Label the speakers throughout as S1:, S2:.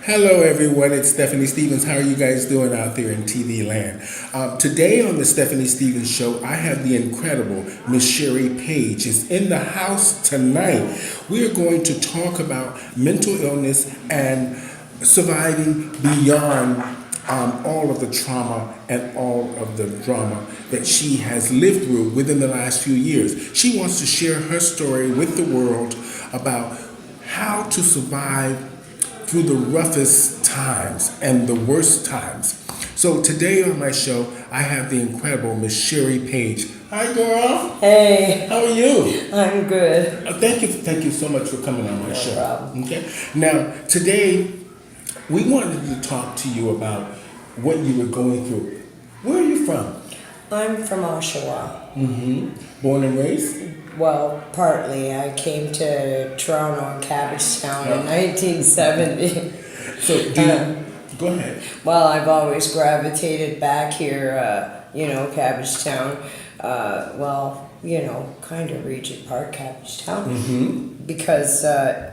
S1: Hello, everyone. It's Stephanie Stevens. How are you guys doing out there in TV land? Today on the Stephanie Stevens Show, I have the incredible Miss SHARI Page is in the house tonight. We are going to talk about mental illness and surviving beyond all of the trauma and all of the drama that she has lived through within the last few years. She wants to share her story with the world about how to survive through the roughest times and the worst times. So today on my show, I have the incredible Miss SHARI Page. Hi, girl.
S2: Hey.
S1: How are you?
S2: I'm good.
S1: Thank you so much for coming on my show.
S2: No problem.
S1: Okay. Now, today, we wanted to talk to you about what you were going through. Where are you from?
S2: I'm from Oshawa.
S1: Mm-hmm. Born and raised?
S2: Well, partly. I came to Toronto and Cabbagetown in 1970.
S1: So, go ahead.
S2: Well, I've always gravitated back here, Cabbagetown. Kind of Regent Park, Cabbagetown.
S1: Mm-hmm.
S2: Because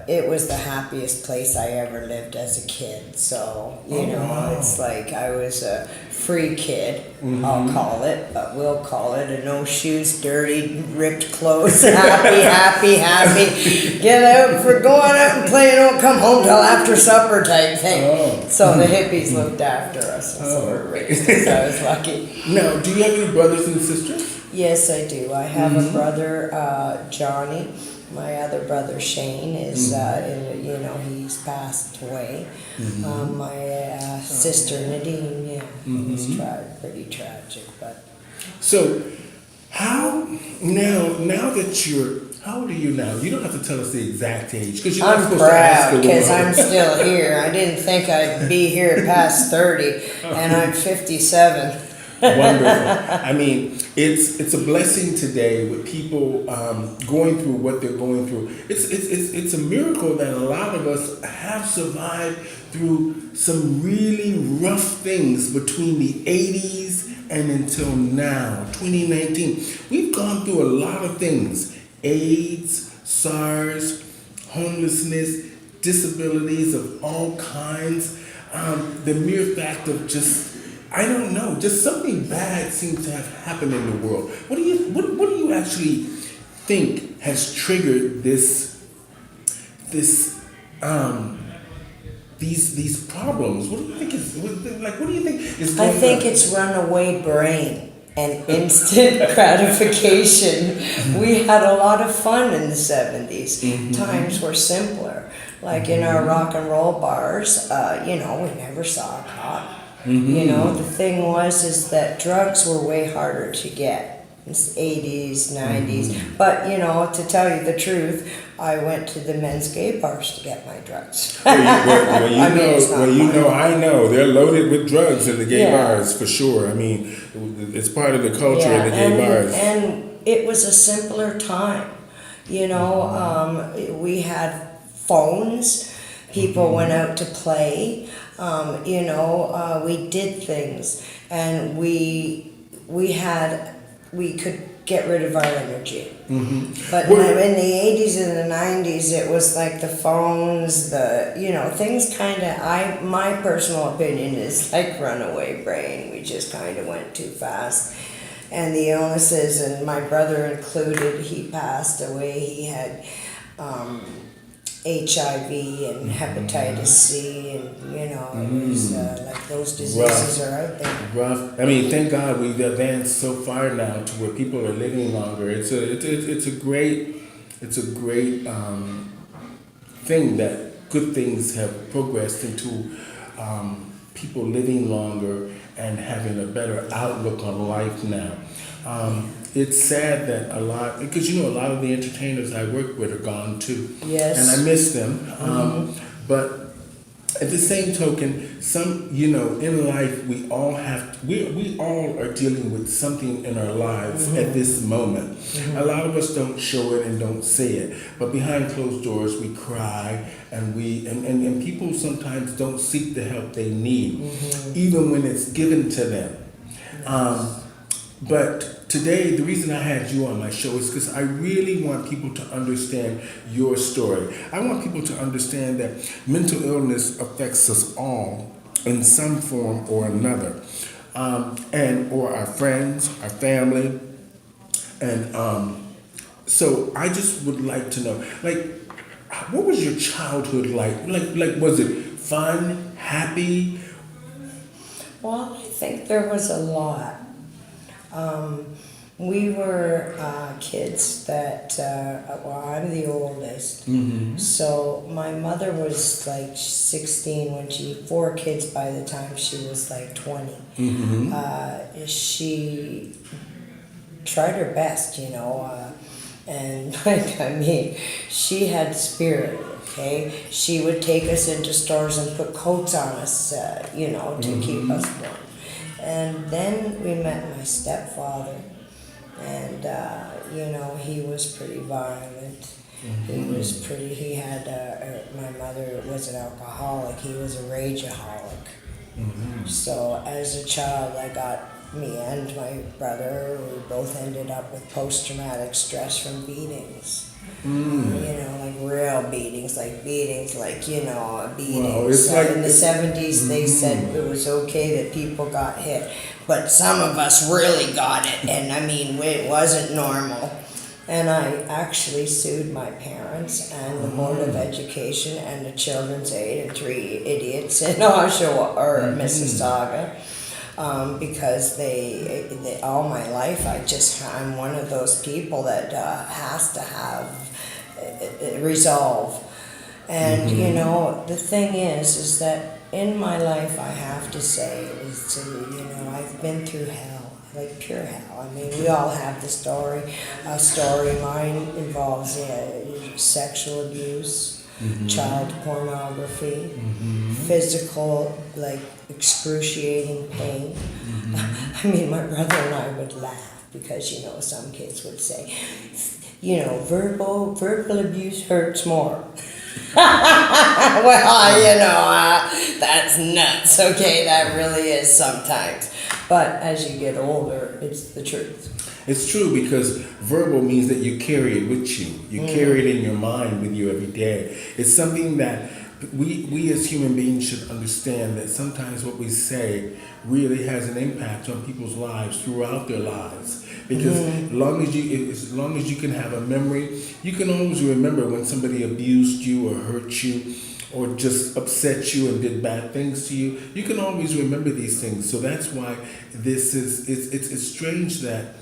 S2: it was the happiest place I ever lived as a kid. So,
S1: wow.
S2: It's like I was a free kid,
S1: Mm-hmm.
S2: I'll call it, but we'll call it. No shoes, dirty, ripped clothes, happy. Get out for going out and playing, don't come home till after supper type thing.
S1: Oh.
S2: So the hippies looked after us, and so we're raised, so I was lucky.
S1: Now, do you have any brothers and sisters?
S2: Yes, I do. I have a brother, Johnny. My other brother Shane is, he's passed away.
S1: Mm-hmm.
S2: My sister Nadine, it was pretty tragic. But
S1: so, how old are you now? You don't have to tell us the exact age because you're not
S2: I'm
S1: supposed to ask
S2: proud
S1: the
S2: because
S1: world.
S2: I'm still here. I didn't think I'd be here past 30, and I'm 57.
S1: Wonderful. I mean, it's a blessing today with people going through what they're going through. It's a miracle that a lot of us have survived through some really rough things between the 80s and until now, 2019. We've gone through a lot of things: AIDS, SARS, homelessness, disabilities of all kinds. The mere fact of just something bad seems to have happened in the world. What do you actually think has triggered these problems? What do you think is going on?
S2: I think it's runaway brain and instant gratification. We had a lot of fun in the 70s. Times were simpler. Like in our rock and roll bars, we never saw a cop. The thing is that drugs were way harder to get. It's 80s, 90s. But, to tell you the truth, I went to the men's gay bars to get my drugs.
S1: I know. They're loaded with drugs in the gay bars, for sure. I mean, it's part of the culture in the gay bars.
S2: And it was a simpler time. We had phones. People went out to play. We did things, and we could get rid of our energy. But in the 80s and the 90s, it was like the phones, things my personal opinion is like runaway brain. We just kind of went too fast. And the illnesses, and my brother included, he passed away. He had HIV and hepatitis C, and it was like those diseases are out there.
S1: Rough. I mean, thank God we've advanced so far now to where people are living longer. It's a great thing that good things have progressed into people living longer and having a better outlook on life now. It's sad that a lot of the entertainers I work with are gone too.
S2: Yes.
S1: And I miss them. But at the same token, in life we all are dealing with something in our lives at this moment. A lot of us don't show it and don't say it, but behind closed doors we cry, and and people sometimes don't seek the help they need, even when it's given to them. But today, the reason I had you on my show is because I really want people to understand your story. I want people to understand that mental illness affects us all in some form or another, and or our friends, our family, and so I just would like to know, like, what was your childhood like? Like, was it fun, happy?
S2: Well, I think there was a lot. We were kids that, well, I'm the oldest. So my mother was like 16 when she, 4 kids by the time she was like 20. She tried her best, you know, and like, I mean, she had spirit, okay? She would take us into stores and put coats on us, you know, to keep us warm. And then we met my stepfather, and, you know, he was pretty violent. He had, my mother was an alcoholic, he was a rageaholic. So as a child, me and my brother, we both ended up with post-traumatic stress from beatings. You know, like real beatings, you know, beatings.
S1: Well,
S2: In the 70s, they said it was okay that people got hit, but some of us really got it, and I mean, it wasn't normal. And I actually sued my parents and the Board of Education and the Children's Aid and 3 idiots in Oshawa or Mississauga. Because they all my life I'm one of those people that has to have resolve. And you know, the thing is that in my life, I have to say you know, I've been through hell, like pure hell. I mean, we all have the story. A story mine involves sexual abuse, child pornography, physical, like excruciating pain. I mean, my brother and I would laugh because, you know, some kids would say, you know, verbal abuse hurts more. Well, you know, that's nuts, okay? That really is sometimes. But as you get older, it's the truth.
S1: It's true, because verbal means that you carry it with you. You carry it in your mind with you every day. It's something that we as human beings should understand, that sometimes what we say really has an impact on people's lives throughout their lives. Because as long as you can have a memory, you can always remember when somebody abused you or hurt you or just upset you and did bad things to you. You can always remember these things. So that's why it's strange that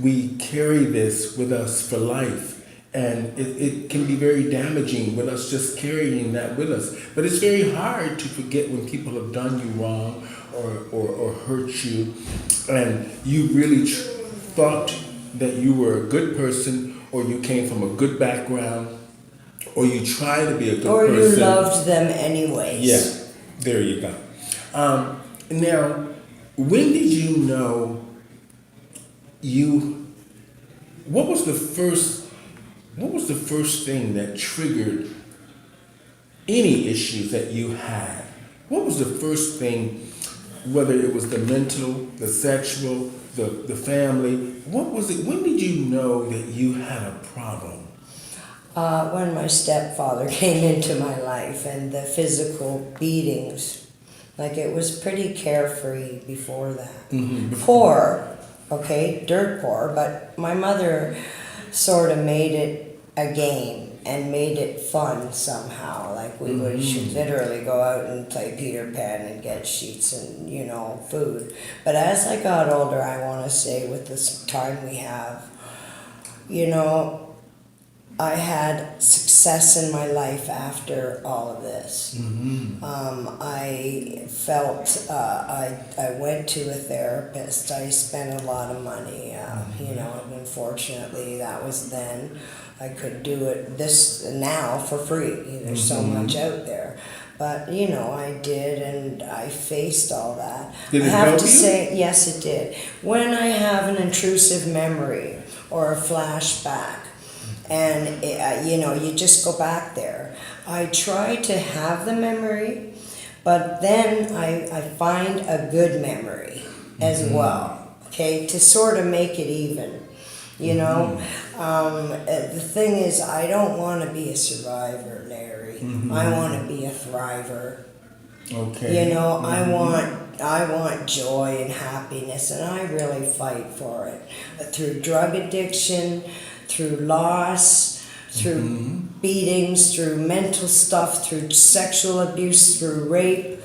S1: we carry this with us for life. And it can be very damaging with us just carrying that with us. But it's very hard to forget when people have done you wrong or hurt you, and you really thought that you were a good person, or you came from a good background, or you try to be a good person. Or
S2: you loved them anyways.
S1: Yeah, there you go. Now, when did you know what was the first thing that triggered any issues that you had? What was the first thing, whether it was the mental, the sexual, the family? What was it? When did you know that you had a problem?
S2: When my stepfather came into my life and the physical beatings. Like, it was pretty carefree before that. Poor, okay, dirt poor, but my mother sort of made it a game and made it fun somehow. Like, we would literally go out and play Peter Pan and get sheets and, you know, food. But as I got older, I want to say, with this time we have, you know, I had success in my life after all of this. I felt, I went to a therapist. I spent a lot of money, you know, and unfortunately that was then. I could do it now for free. There's so much out there. But, you know, I did, and I faced all that.
S1: Did it
S2: I have
S1: help
S2: to
S1: you?
S2: say, yes, it did. When I have an intrusive memory or a flashback, and, you know, you just go back there. I try to have the memory, but then I find a good memory as well. okay, to sort of make it even. You know, the thing is, I don't want to be a survivor, Larry. I want to be a thriver.
S1: Okay.
S2: You know, I want joy and happiness, and I really fight for it through drug addiction, through loss, through beatings, through mental stuff, through sexual abuse, through rape,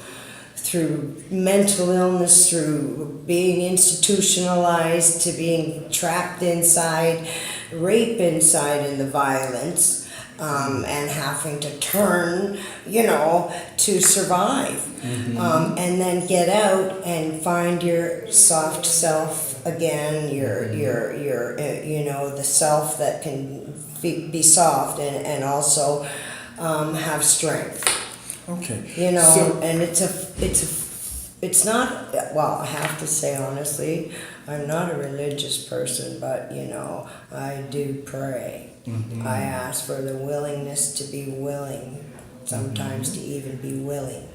S2: through mental illness, through being institutionalized, to being trapped inside, rape inside in the violence, and having to turn, you know, to survive. And then get out and find your soft self again, your you know, the self that can be soft and also have strength.
S1: Okay.
S2: You know,
S1: So,
S2: and it's not, well, I have to say honestly, I'm not a religious person, but you know, I do pray. I ask for the willingness to be willing, sometimes to even be willing.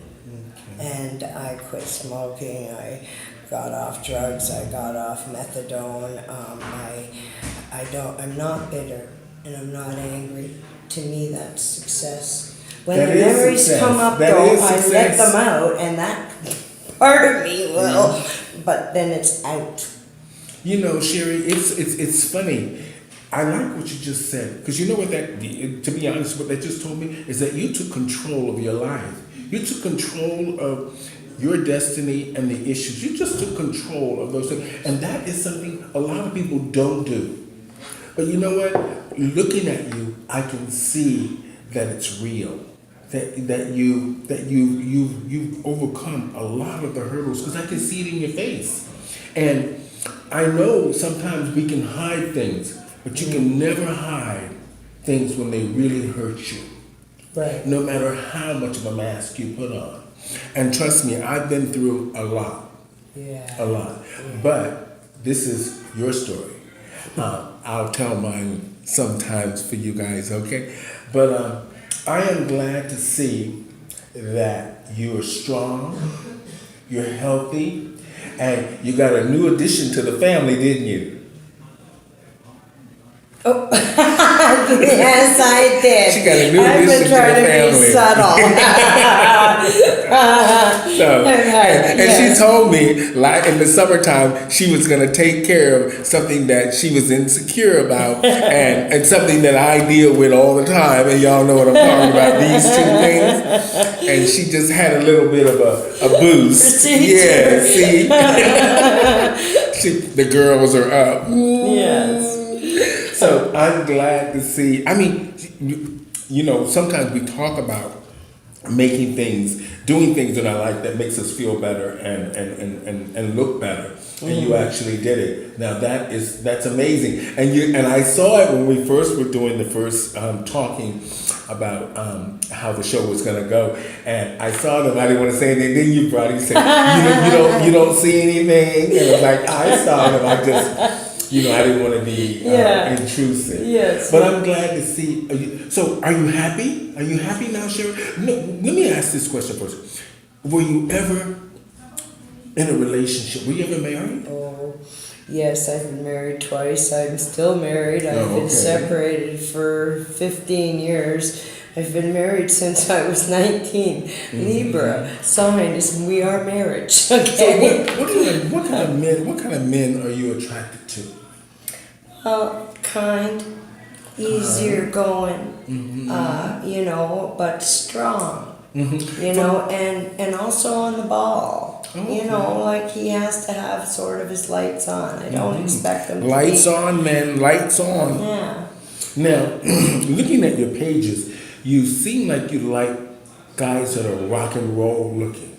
S2: And I quit smoking, I got off drugs, I got off methadone, I'm not bitter and I'm not angry. To me, that's success. When
S1: That
S2: the
S1: is
S2: memories
S1: success.
S2: come up,
S1: That
S2: though,
S1: is
S2: I let
S1: success.
S2: them out, and that part of me will, but then it's out.
S1: you know, Sherry, it's funny. I like what you just said, because you know what that, to be honest, what that just told me is that you took control of your life. You took control of your destiny and the issues. You just took control of those things. And that is something a lot of people don't do. But you know what? Looking at you, I can see that it's real. That you've overcome a lot of the hurdles, because I can see it in your face. And I know sometimes we can hide things, but you can never hide things when they really hurt you.
S2: Right.
S1: No matter how much of a mask you put on. And trust me, I've been through a lot.
S2: Yeah.
S1: A lot. But this is your story. I'll tell mine sometimes for you guys, okay? But I am glad to see that you are strong, you're healthy, and you got a new addition to the family, didn't you?
S2: Oh, yes, I did.
S1: She got a new
S2: I've
S1: addition
S2: been
S1: to the
S2: trying to
S1: family.
S2: be subtle.
S1: So, and
S2: Yes.
S1: she told me, like in the summertime, she was going to take care of something that she was insecure about, and something that I deal with all the time. And y'all know what I'm talking about, these two things. And she just had a little bit of a boost.
S2: Procedure.
S1: Yeah, see, the girls are up.
S2: Yes.
S1: So I'm glad to see. I mean, you know, sometimes we talk about making things, doing things in our life that makes us feel better and look better. And you actually did it. Now that's amazing. And I saw it when we first were doing the first talking about how the show was gonna go. And I saw them. I didn't want to say anything. Then you brought. You said you don't see anything. And I was like, I saw them. I just. You know, I didn't want to be intrusive.
S2: Yes.
S1: But I'm glad to see. So, are you happy? Are you happy now, Sherry? No, let me ask this question first. Were you ever in a relationship? Were you ever married?
S2: Oh, yes, I've been married twice. I'm still married. I've been separated for 15 years. I've been married since I was 19. Libra, sign is we are marriage. Okay.
S1: So what kind of men are you attracted to?
S2: Kind, easier going, you know, but strong. You know, and also on the ball. You know, like he has to have sort of his lights on. I don't expect him to
S1: lights on, man, lights on.
S2: Yeah.
S1: Now, looking at your pages, you seem like you like guys that are rock and roll looking,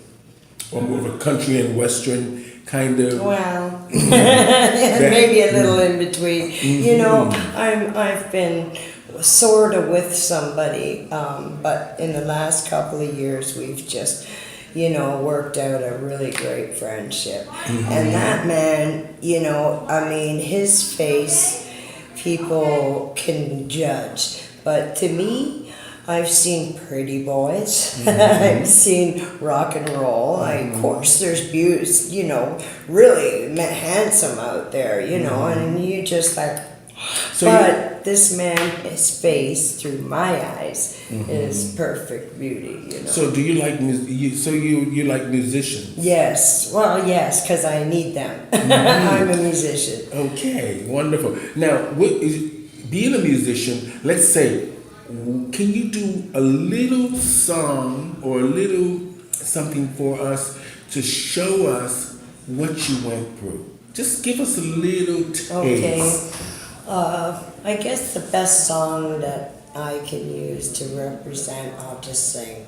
S1: or more of a country and western kind of.
S2: Well, maybe a little in between. You know, I've been sort of with somebody, but in the last couple of years we've just, you know, worked out a really great friendship. And that man, you know, I mean, his face, people can judge, but to me, I've seen pretty boys. I've seen rock and roll. Of course, there's beauties, really handsome out there, and you just like.
S1: So
S2: but this man, his face through my eyes is perfect beauty,
S1: So do you like you like musicians?
S2: Yes, well, yes, because I need them. I'm a musician.
S1: Okay, wonderful. Now, being a musician, let's say, can you do a little song or a little something for us to show us what you went through? Just give us a little taste.
S2: Okay. I guess the best song that I can use to represent, I'll just sing.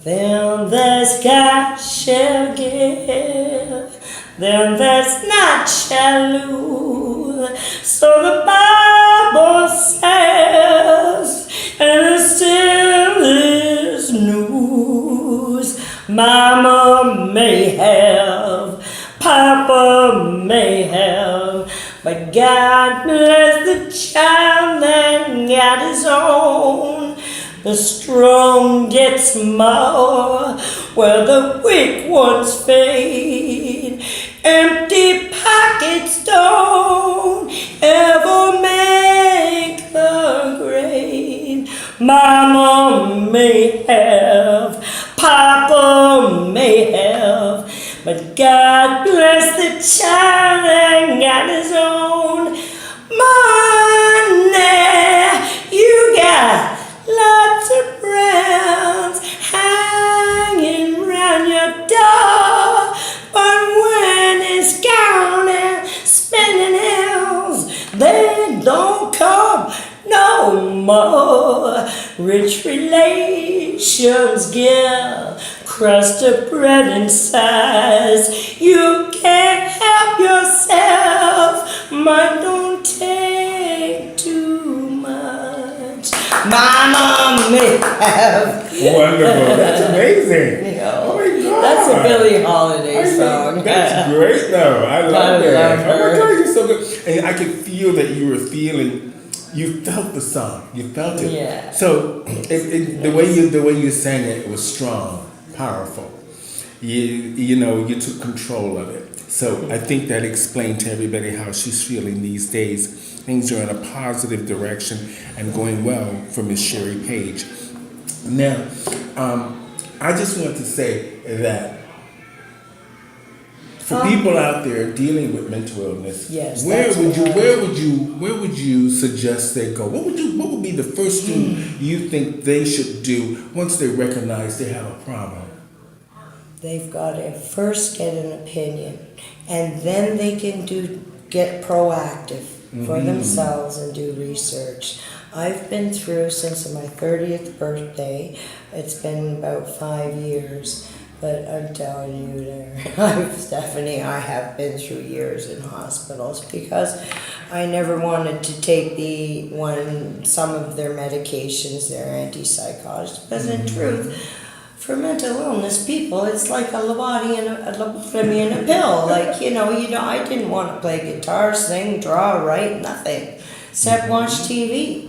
S2: Them that's got shall give, them that's not shall lose. So the Bible says, and it still is news. Mama may have, Papa may have, but God bless the child that got his own. The strong gets more, where the weak ones fade. Empty pockets don't ever make the grade. Mama may have, Papa may have, but God bless the child that got his own. Money, you got lots of brands hanging round your door, but when it's gone and spinning hills, they don't come no more. Rich relations give crust of bread and size. You can't help yourself, but don't take too much. Mama may have.
S1: Wonderful. That's amazing. Oh my God.
S2: That's a Billie Holiday song.
S1: That's great though. I love that.
S2: love
S1: Oh my
S2: her.
S1: God, you're so good. And I could feel that you felt the song. You felt it.
S2: Yeah.
S1: So the way you sang it was strong, powerful. You took control of it. So I think that explained to everybody how she's feeling these days. Things are in a positive direction and going well for Miss Shari Page. Now, I just want to say that for people out there dealing with mental illness,
S2: Yes,
S1: where
S2: that's
S1: would you suggest they go? What would be the first thing you think they should do once they recognize they have a problem?
S2: They've got to first get an opinion, and then they can get proactive for themselves and do research. I've been through since my 30th birthday. It's been about 5 years, but I'm telling you, Stephanie, I have been through years in hospitals because I never wanted to take some of their medications, their antipsychotics, because in truth, for mental illness people, it's like a lobotomy and a pill. Like, I didn't want to play guitar, sing, draw, write, nothing, except watch TV.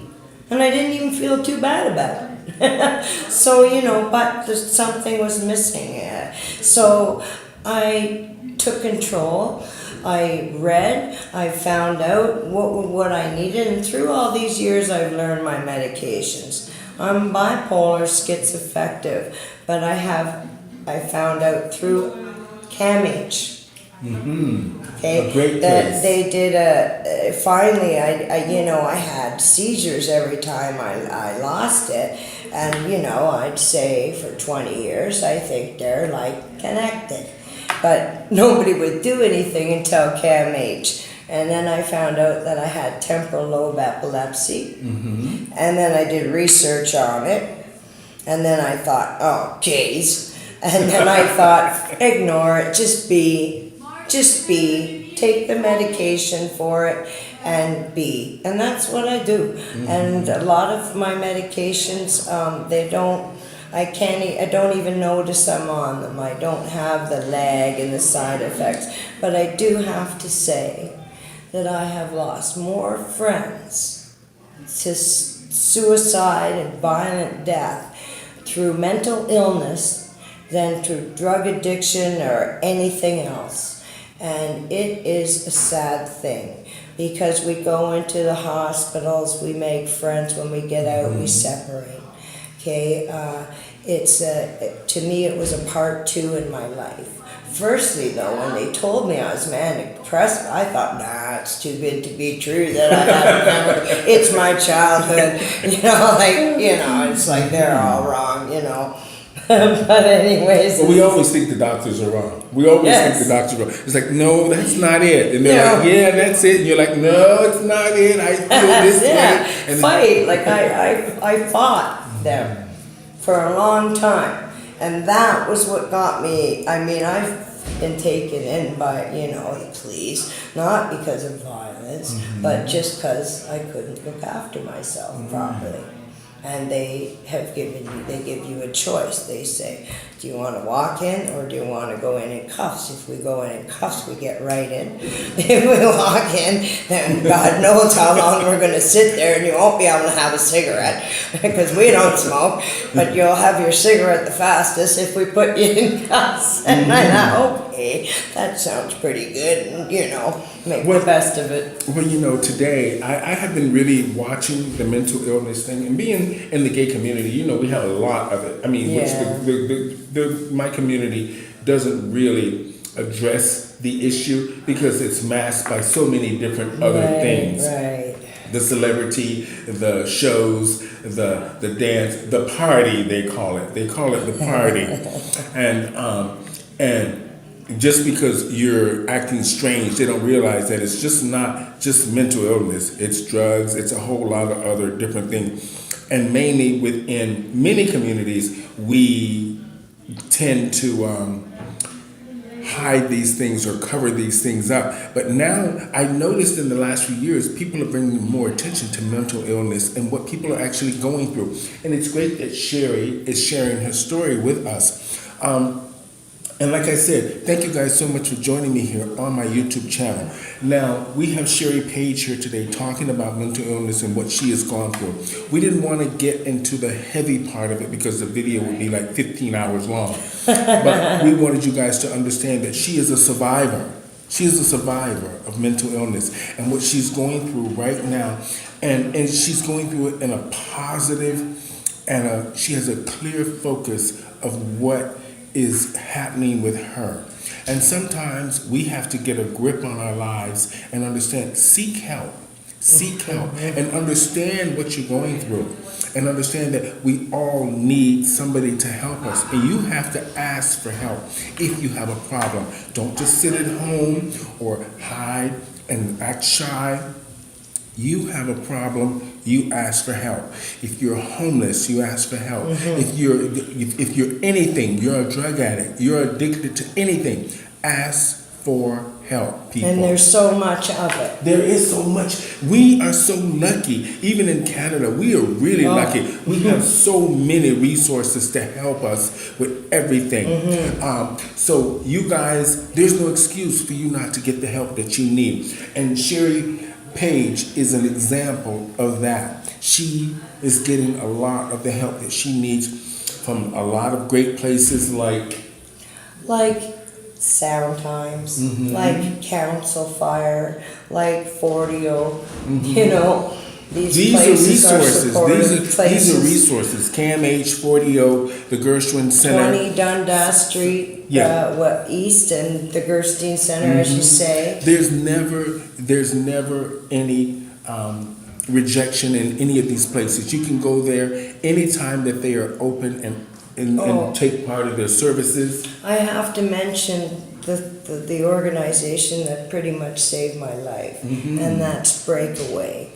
S2: And I didn't even feel too bad about it. So, but something was missing. So I took control. I read, I found out what I needed, and through all these years I've learned my medications. I'm bipolar, schizoaffective, but I found out through CAMH. Okay,
S1: A great
S2: that
S1: place.
S2: they did finally I had seizures every time I lost it, and I'd say for 20 years I think they're like connected, but nobody would do anything until CAMH. And then I found out that I had temporal lobe epilepsy. And then I did research on it. And then I thought, oh, geez. And then I thought, ignore it, just be, take the medication for it and be. And that's what I do. And a lot of my medications, I don't even notice I'm on them. I don't have the lag and the side effects. But I do have to say that I have lost more friends to suicide and violent death through mental illness than through drug addiction or anything else. And it is a sad thing because we go into the hospitals, we make friends, when we get out we separate. Okay, to me it was a part 2 in my life. Firstly though, when they told me I was manic depressive, I thought, nah, it's too good to be true that I had a memory. It's my childhood, it's like they're all wrong, But anyways.
S1: But we always think the doctors are wrong. We always think the doctors are wrong. It's like, no, that's not it. And they're like, yeah, that's it. And you're like, no, it's not it. I feel this way. And
S2: fight. Like I fought them for a long time. And that was what got me. I mean, I've been taken in by, the police, not because of violence, but just because I couldn't look after myself properly. And they give you a choice. They say, do you want to walk in or do you want to go in cuffs? If we go in cuffs, we get right in. If we walk in, then God knows how long we're going to sit there, and you won't be able to have a cigarette because we don't smoke, but you'll have your cigarette the fastest if we put you in cuffs. And I thought, okay, that sounds pretty good, and make the best of it.
S1: Well, today I have been really watching the mental illness thing, and being in the gay community, we have a lot of it. I mean, my community doesn't really address the issue because it's masked by so many different other things.
S2: Right.
S1: The celebrity, the shows, the dance, the party, they call it. They call it the party. And just because you're acting strange, they don't realize that it's just not just mental illness. It's drugs. It's a whole lot of other different things. And mainly within many communities, we tend to hide these things or cover these things up. But now I noticed in the last few years, people are bringing more attention to mental illness and what people are actually going through. And it's great that Shari is sharing her story with us. And like I said, thank you guys so much for joining me here on my YouTube channel. Now, we have Shari Page here today talking about mental illness and what she has gone through. We didn't want to get into the heavy part of it because the video would be like 15 hours long. But we wanted you guys to understand that she is a survivor. She is a survivor of mental illness and what she's going through right now. And she's going through it in a positive, and she has a clear focus of what is happening with her. And sometimes we have to get a grip on our lives and understand, seek help, and understand what you're going through, and understand that we all need somebody to help us. And you have to ask for help if you have a problem. Don't just sit at home or hide and act shy. You have a problem, you ask for help. If you're homeless, you ask for help. If you're anything, you're a drug addict, you're addicted to anything, ask for help, people.
S2: And there's so much of it.
S1: There is so much. We are so lucky. Even in Canada, we are really lucky. We have so many resources to help us with everything. So you guys, there's no excuse for you not to get the help that you need. And Shari Page is an example of that. She is getting a lot of the help that she needs from a lot of great places like
S2: Sound Times, like Council Fire, like 40O, these
S1: are resources.
S2: These
S1: are resources. CAMH, 40O, the Gershwin Center,
S2: 20 Dundas Street, East, and the Gerstein Center, as you say.
S1: There's never any rejection in any of these places. You can go there anytime that they are open and take part of their services. I
S2: have to mention the organization that pretty much saved my life, and that's Breakaway.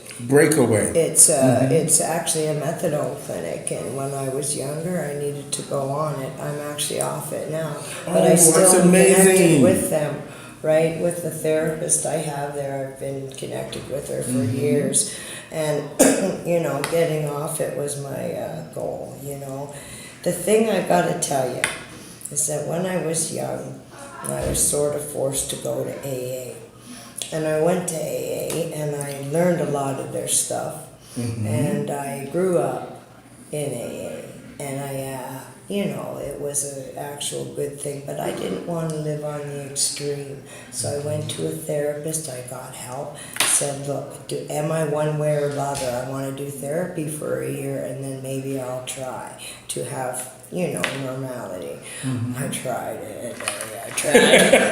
S2: It's actually a methadone clinic, and when I was younger, I needed to go on it. I'm actually off it now, but I still am connected with them. Right, with the therapist I have there, I've been connected with her for years, and getting off it was my goal. The thing I got to tell you is that when I was young, I was sort of forced to go to AA. And I went to AA and I learned a lot of their stuff. and I grew up in AA, and it was an actual good thing, but I didn't want to live on the extreme. So I went to a therapist, I got help, said, look, am I one way or the other? I want to do therapy for a year, and then maybe I'll try to have, normality. I tried it.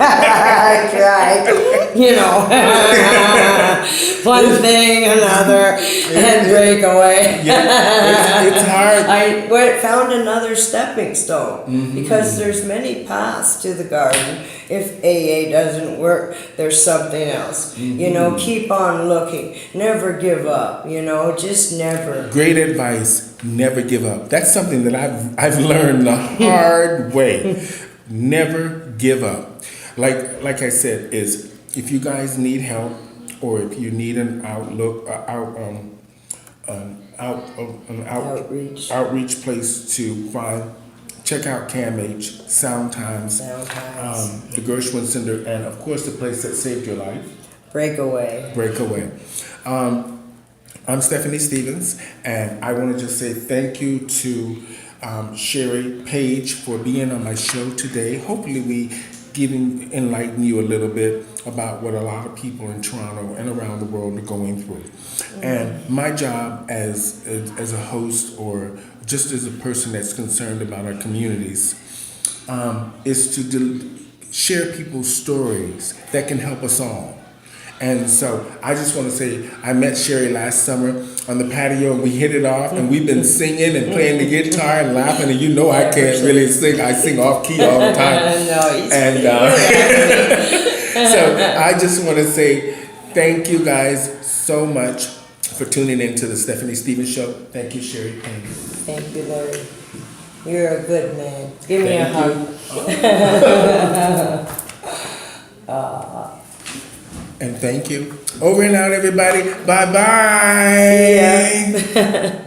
S2: I tried, one thing, another, and break away.
S1: Yeah, it's hard.
S2: I found another stepping stone, because there's many paths to the garden. If AA doesn't work, there's something else. Keep on looking. Never give up. Just never.
S1: Great advice. Never give up. That's something that I've learned the hard way. Never give up. Like I said, is if you guys need help, or if you need an outreach place to find, check out CAMH, Soundtimes, the Gershwin Center, and of course the place that saved your life,
S2: Breakaway.
S1: I'm Stephanie Stevens, and I want to just say thank you to SHARI Page for being on my show today. Hopefully we enlighten you a little bit about what a lot of people in Toronto and around the world are going through. And my job as a host, or just as a person that's concerned about our communities, is to share people's stories that can help us all. And so I just want to say, I met SHARI last summer on the patio, and we hit it off, and we've been singing and playing the guitar and laughing, and I can't really sing. I sing off key all the time. So I just want to say thank you guys so much for tuning in to the Stephanie Stevens Show. Thank you, SHARI.
S2: Thank you, Larry. You're a good man. Give me a hug.
S1: And thank you. Over and out, everybody. Bye-bye.
S2: See ya.